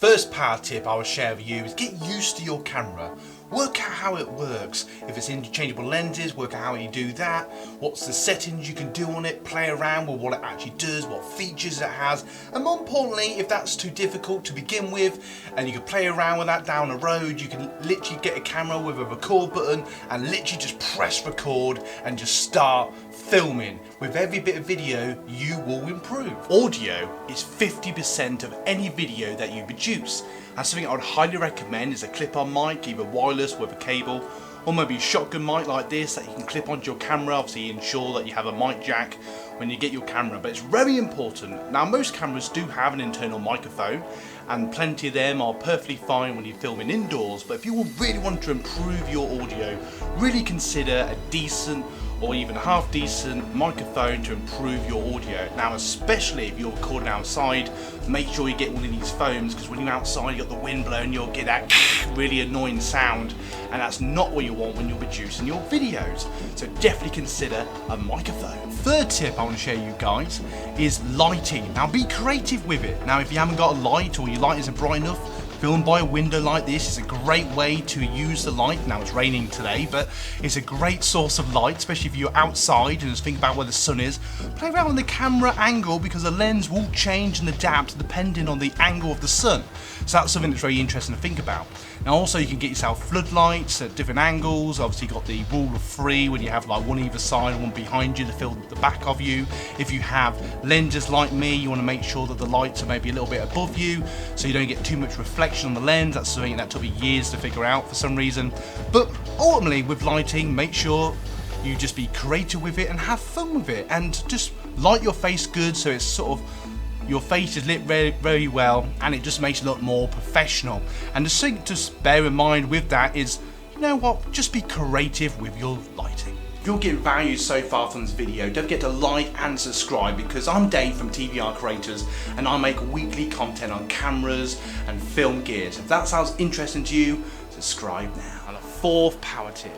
First power tip I will share with you is get used to your camera. Work out how it works. If it's interchangeable lenses, work out how you do that. What's the settings you can do on it, play around with what it actually does, what features it has, and more importantly, if that's too difficult to begin with and you can play around with that down the road, you can literally get a camera with a record button and literally just press record and just start filming. With every bit of video you will improve. Audio is 50% of any video that you produce. And something I would highly recommend is a clip-on mic, either wireless with a cable, or maybe a shotgun mic like this that you can clip onto your camera. Obviously ensure that you have a mic jack when you get your camera, but it's very important. Now most cameras do have an internal microphone and plenty of them are perfectly fine when you're filming indoors, but if you really want to improve your audio, really consider a decent or even half decent microphone to improve your audio. Now especially if you're recording outside, make sure you get one of these phones, because when you're outside you got the wind blowing, you'll get that really annoying sound, and that's not what you want when you're producing your videos. So definitely consider a microphone. Third tip I want to share you guys is lighting. Now be creative with it. Now if you haven't got a light or your light isn't bright enough, film by a window like this is a great way to use the light. Now it's raining today, but it's a great source of light, especially if you're outside and just think about where the sun is. Play around with the camera angle, because the lens will change and adapt depending on the angle of the sun. So that's something that's very interesting to think about. Now also you can get yourself floodlights at different angles. Obviously you've got the rule of 3 when you have like one either side and one behind you to fill the back of you. If you have lenses like me, you want to make sure that the lights are maybe a little bit above you so you don't get too much reflection on the lens. That's something that took me years to figure out for some reason. But ultimately with lighting, make sure you just be creative with it and have fun with it, and just light your face good so it's sort of your face is lit very, very well, and it just makes it look more professional. And the thing to bear in mind with that is, you know what, just be creative with your lighting. If you're getting value so far from this video, don't forget to like and subscribe, because I'm Dave from TVR Creators and I make weekly content on cameras and film gears. If that sounds interesting to you, subscribe now. And a fourth power tip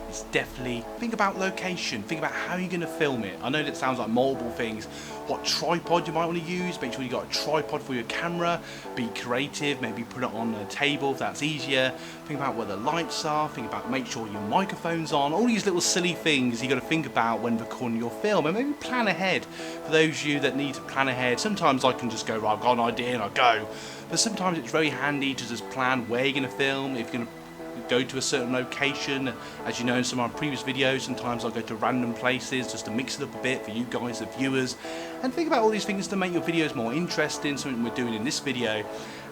is definitely think about location, think about how you're going to film it. I know that sounds like multiple things. What tripod you might want to use, make sure you got a tripod for your camera, be creative, maybe put it on a table if that's easier. Think about where the lights are, think about make sure your microphone's on, all these little silly things you got to think about when recording your film, and maybe plan ahead. For those of you that need to plan ahead, sometimes I can just go, right, I've got an idea and I go, but sometimes it's very handy to just plan where you're going to film. If you're going to go to a certain location, as you know in some of my previous videos, sometimes I go to random places just to mix it up a bit for you guys, the viewers, and think about all these things to make your videos more interesting, something we're doing in this video.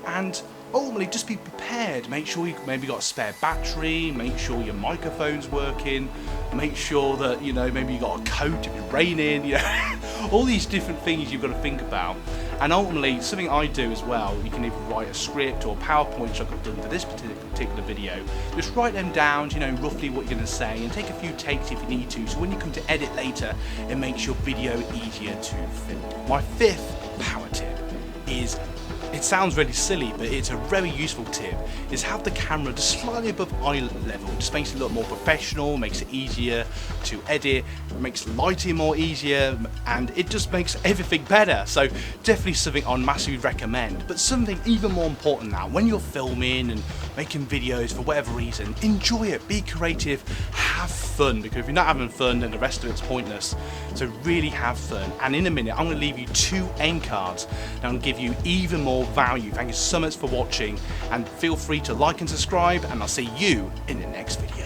And ultimately just be prepared, make sure you maybe got a spare battery, make sure your microphone's working, make sure that, you know, maybe you got a coat if it's raining, you know, all these different things you've got to think about. And ultimately something I do as well, you can either write a script or PowerPoint like I've done for this particular video, just write them down, you know, roughly what you're going to say, and take a few takes if you need to, so when you come to edit later it makes your video easier to film. My fifth power tip is, it sounds really silly, but it's a very useful tip, is have the camera just slightly above eye level. It just makes it look more professional, makes it easier to edit, makes lighting more easier, and it just makes everything better. So definitely something I'd massively recommend. But something even more important now, when you're filming and making videos for whatever reason, enjoy it, be creative, have fun, because if you're not having fun then the rest of it's pointless. So really have fun. And in a minute I'm going to leave you 2 aim cards that will give you even more value. Thank you so much for watching, and feel free to like and subscribe, and I'll see you in the next video.